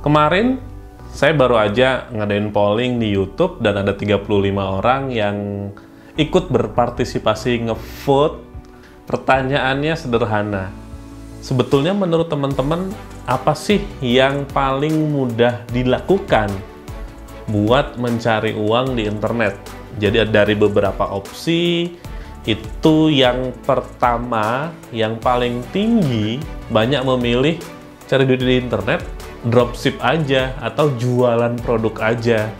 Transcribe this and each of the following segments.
Kemarin saya baru aja ngadain polling di YouTube dan ada 35 orang yang ikut berpartisipasi ngevote. Pertanyaannya sederhana. Sebetulnya menurut teman-teman apa sih yang paling mudah dilakukan buat mencari uang di internet? Jadi dari beberapa opsi itu yang pertama, yang paling tinggi banyak memilih cari duit di internet, dropship aja atau jualan produk aja.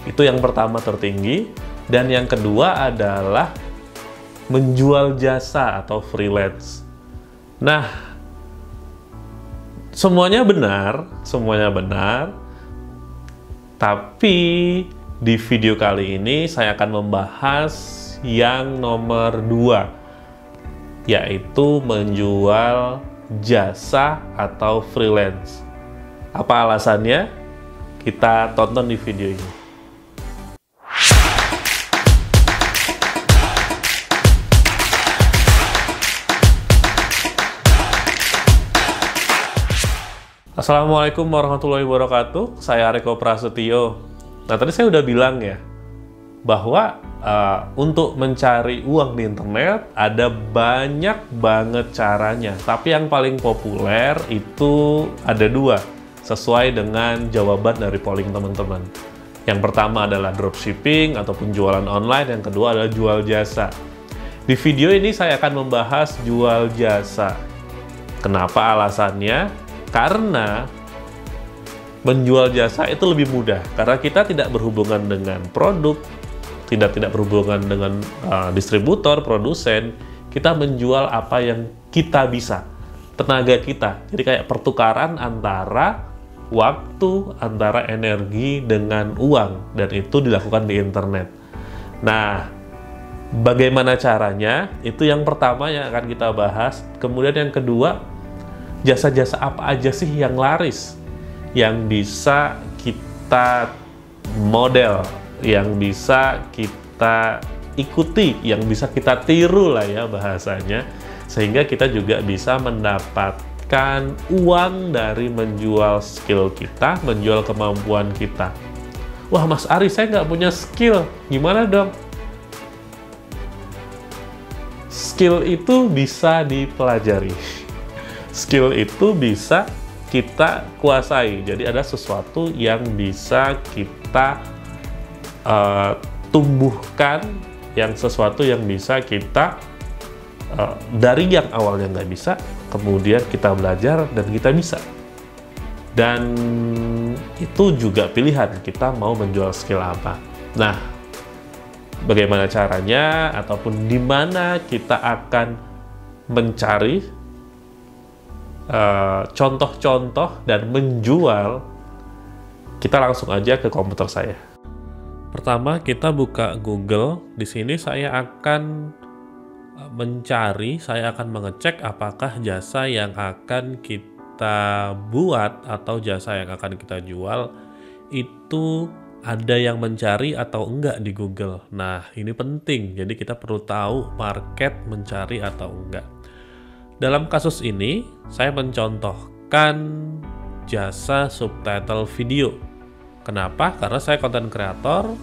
Itu yang pertama tertinggi. Dan yang kedua adalah menjual jasa atau freelance. Nah, semuanya benar. Tapi di video kali ini saya akan membahas yang nomor 2, yaitu menjual jasa atau freelance. Apa alasannya? Kita tonton di video ini. Assalamualaikum warahmatullahi wabarakatuh. Saya Reko Prasetyo. Nah, tadi saya udah bilang ya, bahwa untuk mencari uang di internet ada banyak banget caranya. Tapi yang paling populer itu ada 2, sesuai dengan jawaban dari polling teman-teman. Yang pertama adalah dropshipping ataupun jualan online, yang kedua adalah jual jasa. Di video ini saya akan membahas jual jasa. Kenapa alasannya? Karena menjual jasa itu lebih mudah, karena kita tidak berhubungan dengan produk, tidak berhubungan dengan distributor, produsen. Kita menjual apa yang kita bisa, tenaga kita. Jadi kayak pertukaran antara waktu, antara energi dengan uang, dan itu dilakukan di internet. Nah, bagaimana caranya? Itu yang pertama yang akan kita bahas. Kemudian yang kedua, jasa-jasa apa aja sih yang laris, yang bisa kita model, yang bisa kita ikuti, yang bisa kita tiru lah ya bahasanya, sehingga kita juga bisa mendapatkan uang dari menjual skill kita, menjual kemampuan kita. Wah, Mas Ari, saya nggak punya skill, gimana dong? Skill itu bisa dipelajari. Skill itu bisa kita kuasai. Jadi ada sesuatu yang bisa kita tumbuhkan, yang sesuatu yang bisa kita dari yang awalnya nggak bisa, kemudian kita belajar dan kita bisa. Dan itu juga pilihan, kita mau menjual skill apa. Nah, bagaimana caranya ataupun di mana kita akan mencari contoh-contoh dan menjual, kita langsung aja ke komputer saya. Pertama, kita buka Google. Di sini saya akan mencari, saya akan mengecek apakah jasa yang akan kita buat atau jasa yang akan kita jual itu ada yang mencari atau enggak di Google. Nah, ini penting. Jadi kita perlu tahu market mencari atau enggak. Dalam kasus ini, saya mencontohkan jasa subtitle video. Kenapa? Karena saya konten kreator.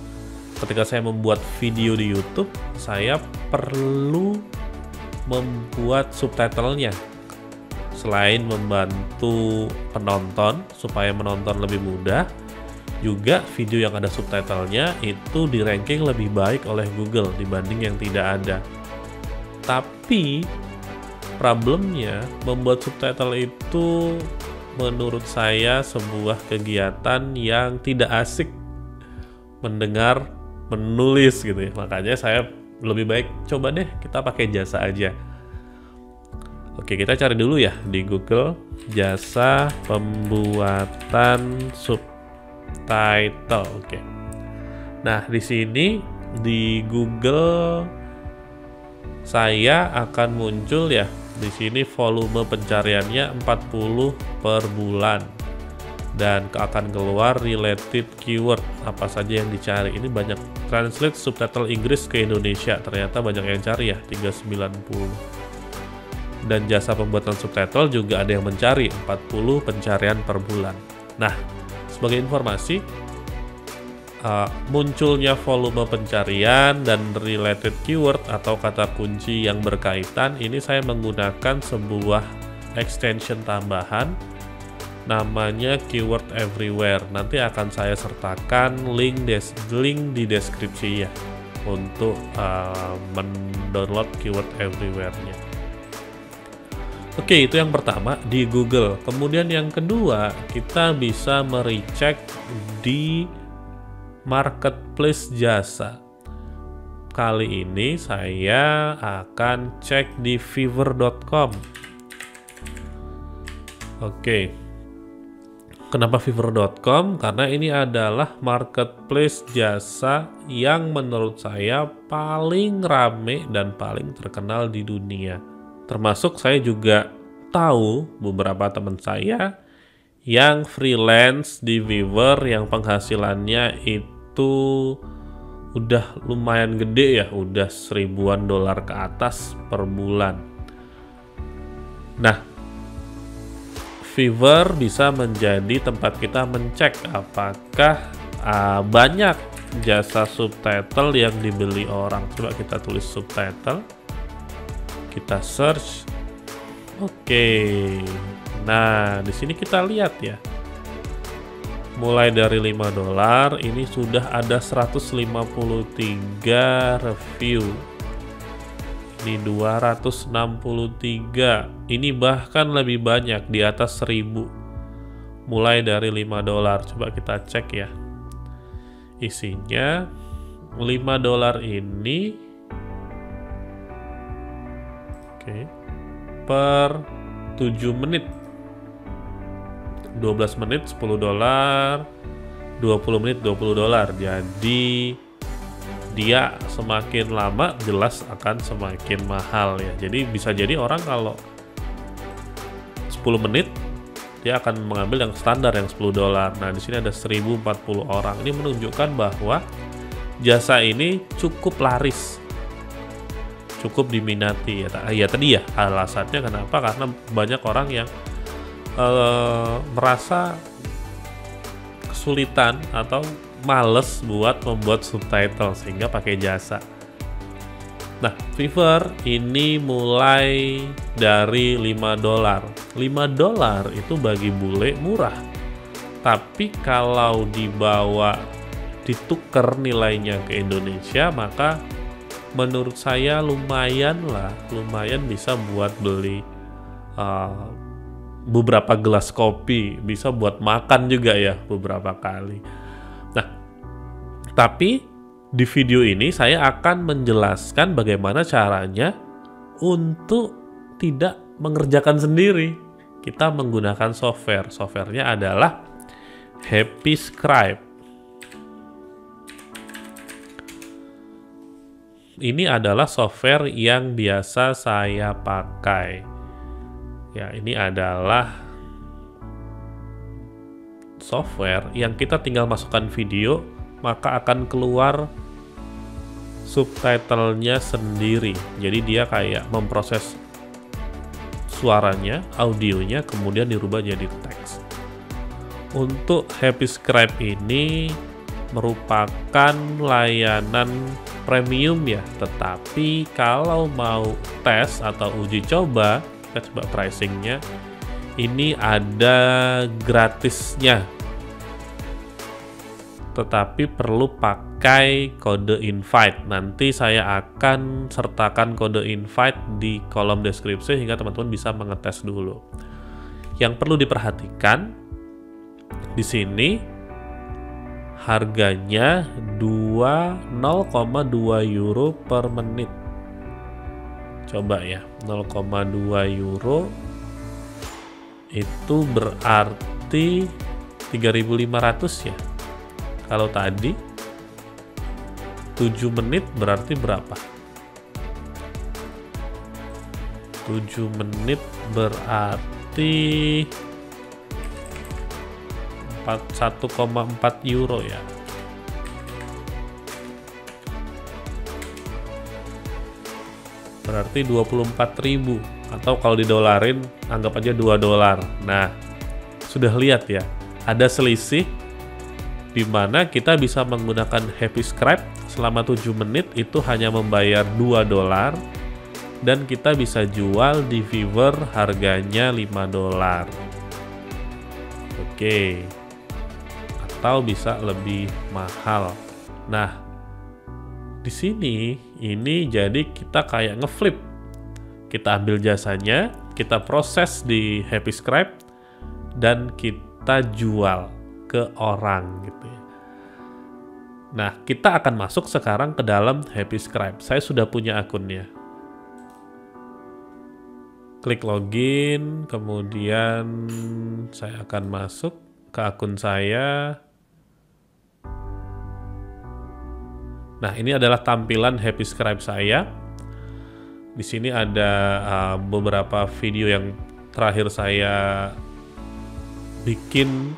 Ketika saya membuat video di YouTube, saya perlu membuat subtitlenya. Selain membantu penonton supaya menonton lebih mudah, juga video yang ada subtitlenya itu di ranking lebih baik oleh Google dibanding yang tidak ada. Tapi problemnya, membuat subtitle itu menurut saya sebuah kegiatan yang tidak asik mendengar, menulis gitu ya. Makanya saya lebih baik coba deh kita pakai jasa aja. Oke, kita cari dulu ya di Google jasa pembuatan subtitle. Oke. Nah, di sini di Google saya akan muncul ya. Di sini volume pencariannya 40 per bulan dan akan keluar related keyword apa saja yang dicari. Ini banyak translate subtitle Inggris ke Indonesia, ternyata banyak yang cari ya, 390. Dan jasa pembuatan subtitle juga ada yang mencari 40 pencarian per bulan. Nah, sebagai informasi, munculnya volume pencarian dan related keyword atau kata kunci yang berkaitan ini saya menggunakan sebuah extension tambahan namanya keyword everywhere. Nanti akan saya sertakan link di deskripsi ya untuk mendownload keyword everywhere-nya. Oke, itu yang pertama di Google. Kemudian yang kedua, kita bisa merecheck di marketplace jasa. Kali ini saya akan cek di fiverr.com. Oke. Kenapa fiverr.com? Karena ini adalah marketplace jasa yang menurut saya paling rame dan paling terkenal di dunia. Termasuk saya juga tahu beberapa teman saya yang freelance di Fiverr yang penghasilannya itu udah lumayan gede ya, udah $1000-an ke atas per bulan. Nah, Fiverr bisa menjadi tempat kita mencek apakah banyak jasa subtitle yang dibeli orang. Coba kita tulis subtitle, kita search. Oke. Nah, di sini kita lihat ya. Mulai dari $5, ini sudah ada 153 review. Ini 263. Ini bahkan lebih banyak, di atas 1000. Mulai dari $5. Coba kita cek ya. Isinya $5 ini per 7 menit. 12 menit $10, 20 menit $20. Jadi dia semakin lama jelas akan semakin mahal ya. Jadi bisa jadi orang kalau 10 menit dia akan mengambil yang standar yang $10. Nah, di sini ada 1040 orang. Ini menunjukkan bahwa jasa ini cukup laris, cukup diminati ya. Ya tadi ya alasannya kenapa, karena banyak orang yang merasa kesulitan atau males buat membuat subtitle sehingga pakai jasa. Nah, Fiverr ini mulai dari $5. $5 itu bagi bule murah. Tapi kalau ditukar nilainya ke Indonesia, maka menurut saya lumayan bisa buat beli beberapa gelas kopi, bisa buat makan juga ya beberapa kali. Nah, tapi di video ini saya akan menjelaskan bagaimana caranya untuk tidak mengerjakan sendiri. Kita menggunakan software. Softwarenya adalah HappyScribe. Ini adalah software yang biasa saya pakai. Ya, ini adalah software yang kita tinggal masukkan video, maka akan keluar subtitlenya sendiri. Jadi dia kayak memproses suaranya, audionya, kemudian dirubah jadi teks. Untuk HappyScribe ini merupakan layanan premium ya, tetapi kalau mau tes atau uji coba, kita coba pricingnya, ini ada gratisnya, tetapi perlu pakai kode invite. Nanti saya akan sertakan kode invite di kolom deskripsi sehingga teman-teman bisa mengetes dulu. Yang perlu diperhatikan di sini harganya 0,2 euro per menit. Coba ya, 0,2 euro itu berarti 3.500 ya. Kalau tadi 7 menit berarti berapa? 7 menit berarti 1,4 euro ya. Berarti 24.000, atau kalau didolarin anggap aja $2. Nah, sudah lihat ya, ada selisih di mana kita bisa menggunakan Happy Scribe selama 7 menit itu hanya membayar $2 dan kita bisa jual di Fiverr harganya $5. Oke. Atau bisa lebih mahal. Nah, di sini ini jadi kita kayak ngeflip. Kita ambil jasanya, kita proses di Happy Scribe dan kita jual ke orang gitu ya. Nah, kita akan masuk sekarang ke dalam Happy Scribe. Saya sudah punya akunnya. Klik login, kemudian saya akan masuk ke akun saya. Nah, ini adalah tampilan Happy Scribe saya. Di sini ada beberapa video yang terakhir saya bikin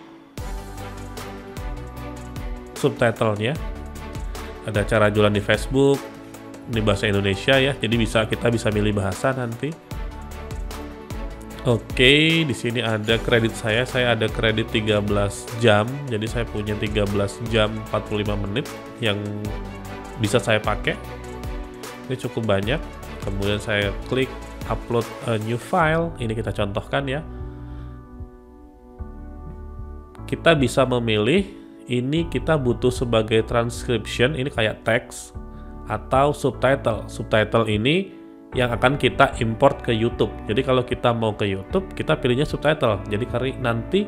subtitlenya. Ada cara jualan di Facebook di bahasa Indonesia ya, jadi kita bisa milih bahasa nanti. Oke, di sini ada kredit saya ada kredit 13 jam, jadi saya punya 13 jam 45 menit yang bisa saya pakai. Ini cukup banyak. Kemudian saya klik upload a new file, ini kita contohkan ya. Kita bisa memilih ini kita butuh sebagai transcription, ini kayak teks atau subtitle. Subtitle ini yang akan kita import ke YouTube. Jadi kalau kita mau ke YouTube, kita pilihnya subtitle. Jadi nanti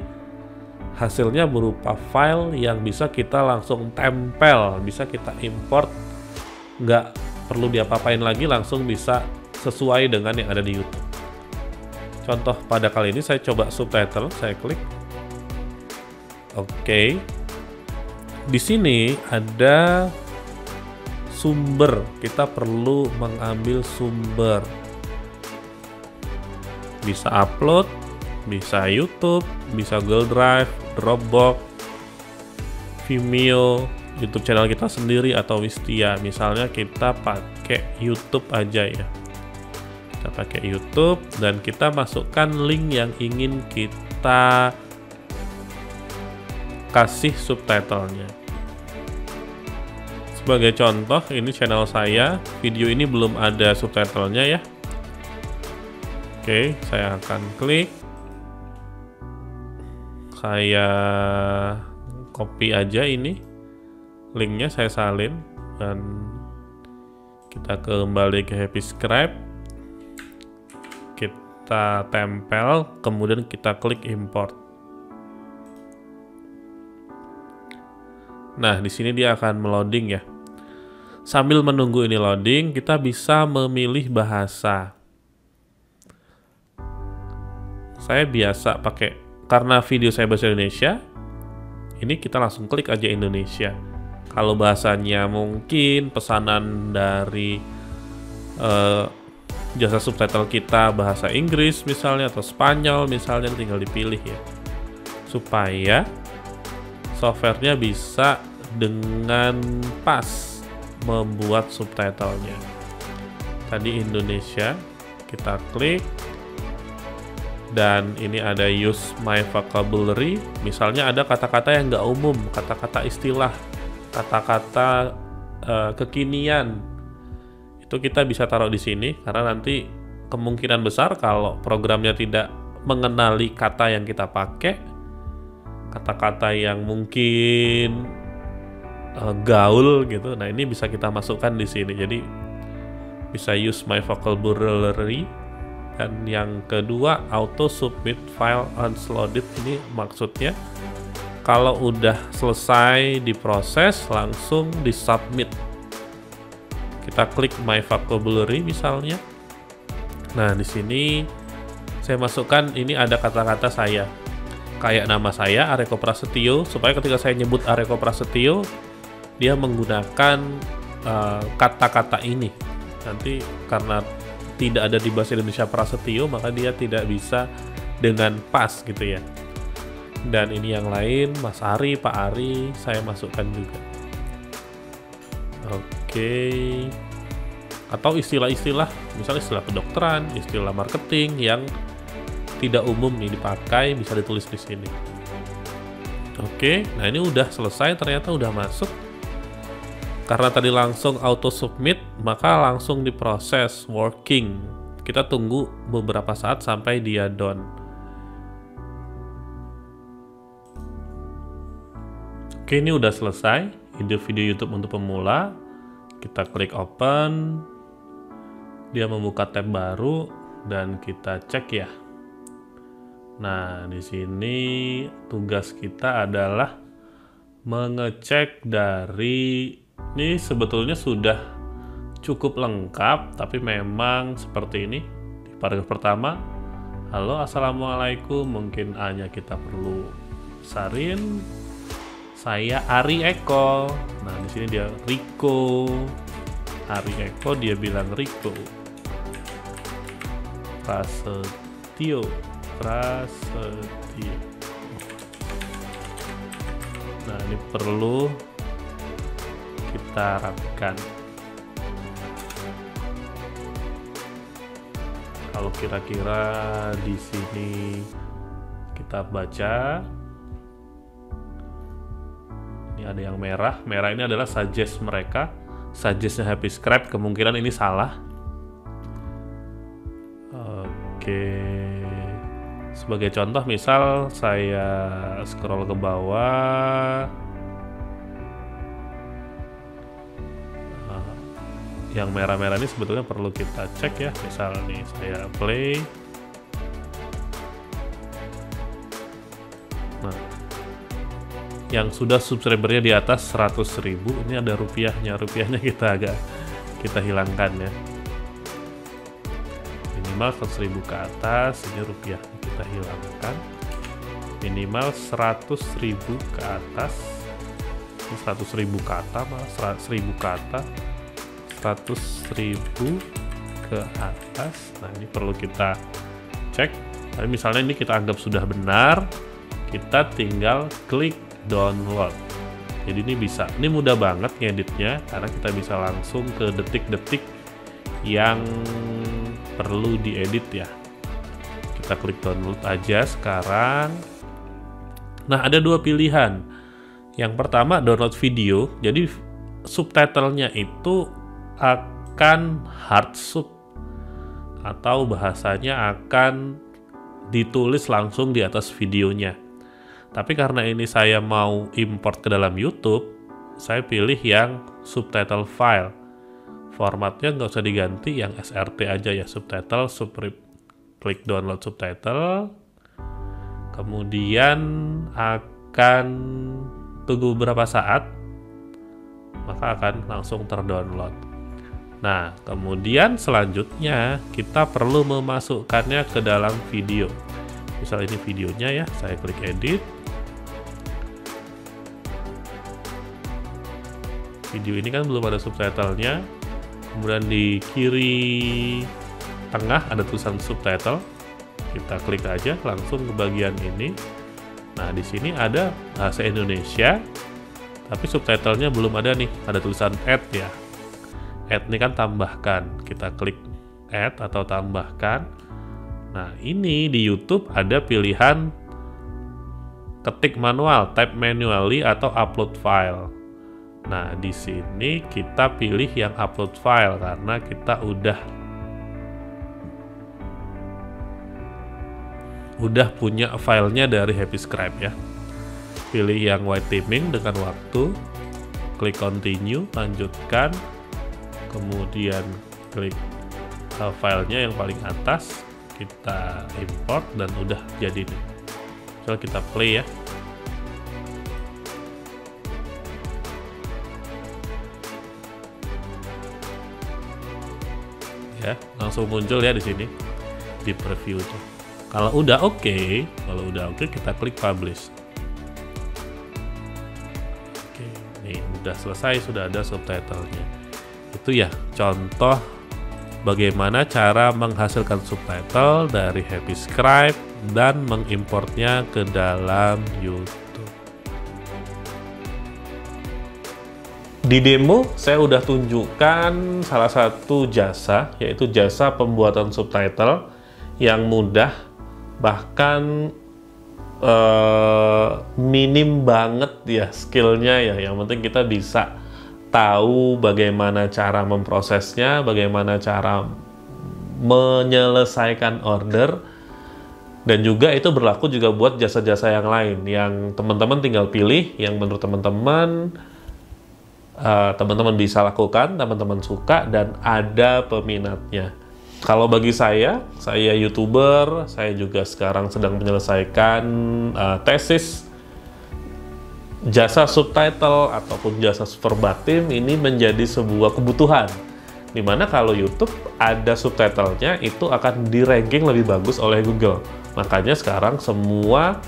hasilnya berupa file yang bisa kita langsung tempel, bisa kita import, nggak perlu diapa-apain lagi, langsung bisa sesuai dengan yang ada di YouTube. Contoh pada kali ini saya coba subtitle, saya klik. Oke. Di sini ada sumber, kita perlu mengambil sumber. Bisa upload, bisa YouTube, bisa Google Drive, Dropbox, Vimeo, YouTube channel kita sendiri atau Wistia. Misalnya kita pakai YouTube aja ya. Kita pakai YouTube dan kita masukkan link yang ingin kita kasih subtitlenya. Sebagai contoh, ini channel saya, video ini belum ada subtitlenya ya. Oke, saya akan klik, saya copy aja ini linknya, saya salin dan kita kembali ke Happy Scribe, kita tempel, kemudian kita klik import. Nah, di sini dia akan meloading ya. Sambil menunggu ini loading, kita bisa memilih bahasa. Saya biasa pakai, karena video saya bahasa Indonesia, ini kita langsung klik aja Indonesia. Kalau bahasanya mungkin pesanan dari jasa subtitle kita bahasa Inggris misalnya, atau Spanyol misalnya, tinggal dipilih ya. Supaya softwarenya bisa dengan pas membuat subtitlenya. Tadi Indonesia, kita klik dan ini ada use my vocabulary. Misalnya ada kata-kata yang nggak umum, kata-kata istilah, kata-kata kekinian, itu kita bisa taruh di sini karena nanti kemungkinan besar kalau programnya tidak mengenali kata yang kita pakai, kata-kata yang mungkin gaul gitu. Nah, ini bisa kita masukkan di sini. Jadi bisa use my vocabulary. Dan yang kedua, auto submit file unloaded. Ini maksudnya kalau udah selesai diproses langsung disubmit. Kita klik my vocabulary misalnya. Nah, di sini saya masukkan, ini ada kata-kata saya. Kayak nama saya Areko Prasetyo, supaya ketika saya nyebut Areko Prasetyo dia menggunakan kata-kata ini. Nanti karena tidak ada di bahasa Indonesia Prasetyo, maka dia tidak bisa dengan pas gitu ya. Dan ini yang lain, Mas Ari, Pak Ari, saya masukkan juga. Oke. Atau istilah-istilah, misalnya istilah kedokteran, istilah marketing yang tidak umum nih dipakai, bisa ditulis di sini. Oke, nah ini udah selesai, ternyata udah masuk. Karena tadi langsung auto submit, maka langsung diproses working. Kita tunggu beberapa saat sampai dia done. Oke, ini udah selesai. Video YouTube untuk pemula. Kita klik open. Dia membuka tab baru dan kita cek ya. Nah, di sini tugas kita adalah mengecek dari ini sebetulnya sudah cukup lengkap, tapi memang seperti ini di paragraf pertama. Halo, assalamualaikum. Mungkin hanya kita perlu sarin. Saya Ari Eko. Nah, di sini dia Riko. Ari Eko, dia bilang Riko. Prasetyo. Nah, ini perlu kita rapikan. Kalau kira-kira di sini kita baca, ini ada yang merah. Merah ini adalah suggest mereka. Suggestnya Happyscribe, kemungkinan ini salah. Oke. Sebagai contoh, misal saya scroll ke bawah, yang merah-merah ini sebetulnya perlu kita cek ya. Misal nih saya play, nah yang sudah subscribernya di atas 100.000, ini ada rupiahnya. Rupiahnya kita hilangkan ya. Minimal 100.000 ke atas, ini rupiah kita hilangkan. Minimal 100.000 ke atas, ini 100.000 ke atas, malah 1.000 ke atas, 100.000 ke atas. Nah, ini perlu kita cek. Tapi misalnya ini kita anggap sudah benar, kita tinggal klik download. Jadi ini bisa, ini mudah banget ngeditnya karena kita bisa langsung ke detik-detik yang perlu diedit ya. Kita klik download aja sekarang. Nah, ada dua pilihan. Yang pertama download video. Jadi subtitlenya itu akan hard sub atau bahasanya akan ditulis langsung di atas videonya. Tapi karena ini saya mau import ke dalam YouTube, saya pilih yang subtitle file. Formatnya nggak usah diganti, yang SRT aja ya, subtitle, klik download subtitle. Kemudian akan tunggu beberapa saat, maka akan langsung terdownload. Nah, kemudian selanjutnya kita perlu memasukkannya ke dalam video. Misal ini videonya ya, saya klik edit. Video ini kan belum ada subtitlenya. Kemudian di kiri tengah ada tulisan subtitle. Kita klik aja langsung ke bagian ini. Nah, di sini ada bahasa Indonesia, tapi subtitlenya belum ada nih. Ada tulisan add ya. Add ini kan tambahkan. Kita klik add atau tambahkan. Nah, ini di YouTube ada pilihan ketik manual, type manually atau upload file. Nah, di sini kita pilih yang upload file karena kita udah punya filenya dari Happyscribe ya. Pilih yang white theming dengan waktu, klik continue, lanjutkan, kemudian klik filenya yang paling atas, kita import dan udah jadi nih. Coba kita play ya. Ya, langsung muncul ya di sini di preview tuh. Kalau udah oke, kita klik publish. Oke, nih udah selesai, sudah ada subtitlenya. Itu ya contoh bagaimana cara menghasilkan subtitle dari Happyscribe dan mengimportnya ke dalam YouTube. Di demo saya udah tunjukkan salah satu jasa, yaitu jasa pembuatan subtitle yang mudah, bahkan minim banget ya skillnya ya. Yang penting kita bisa tahu bagaimana cara memprosesnya, bagaimana cara menyelesaikan order, dan juga itu berlaku juga buat jasa-jasa yang lain yang teman-teman tinggal pilih yang menurut teman-teman teman-teman bisa lakukan, teman-teman suka dan ada peminatnya. Kalau bagi saya YouTuber, saya juga sekarang sedang menyelesaikan tesis jasa subtitle ataupun jasa verbatim. Ini menjadi sebuah kebutuhan, dimana kalau YouTube ada subtitlenya itu akan di-ranking lebih bagus oleh Google. Makanya sekarang semua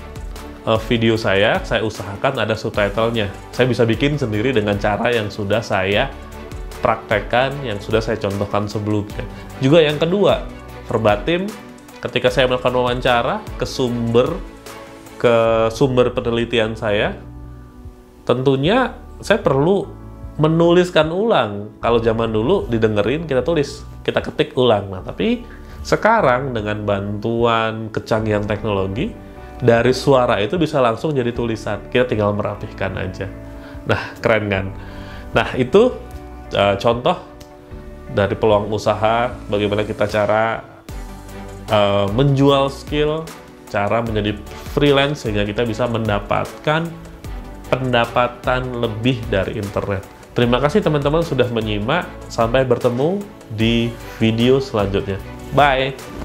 video saya usahakan ada subtitlenya. Saya bisa bikin sendiri dengan cara yang sudah saya praktekkan, yang sudah saya contohkan sebelumnya. Juga yang kedua, verbatim, ketika saya melakukan wawancara ke sumber penelitian saya, tentunya saya perlu menuliskan ulang. Kalau zaman dulu didengerin, kita tulis, kita ketik ulang. Nah, tapi sekarang dengan bantuan kecanggihan teknologi, dari suara itu bisa langsung jadi tulisan. Kita tinggal merapihkan aja. Nah, keren kan? Nah, itu contoh dari peluang usaha, bagaimana kita cara menjual skill, cara menjadi freelance sehingga kita bisa mendapatkan pendapatan lebih dari internet. Terima kasih teman-teman sudah menyimak. Sampai bertemu di video selanjutnya. Bye!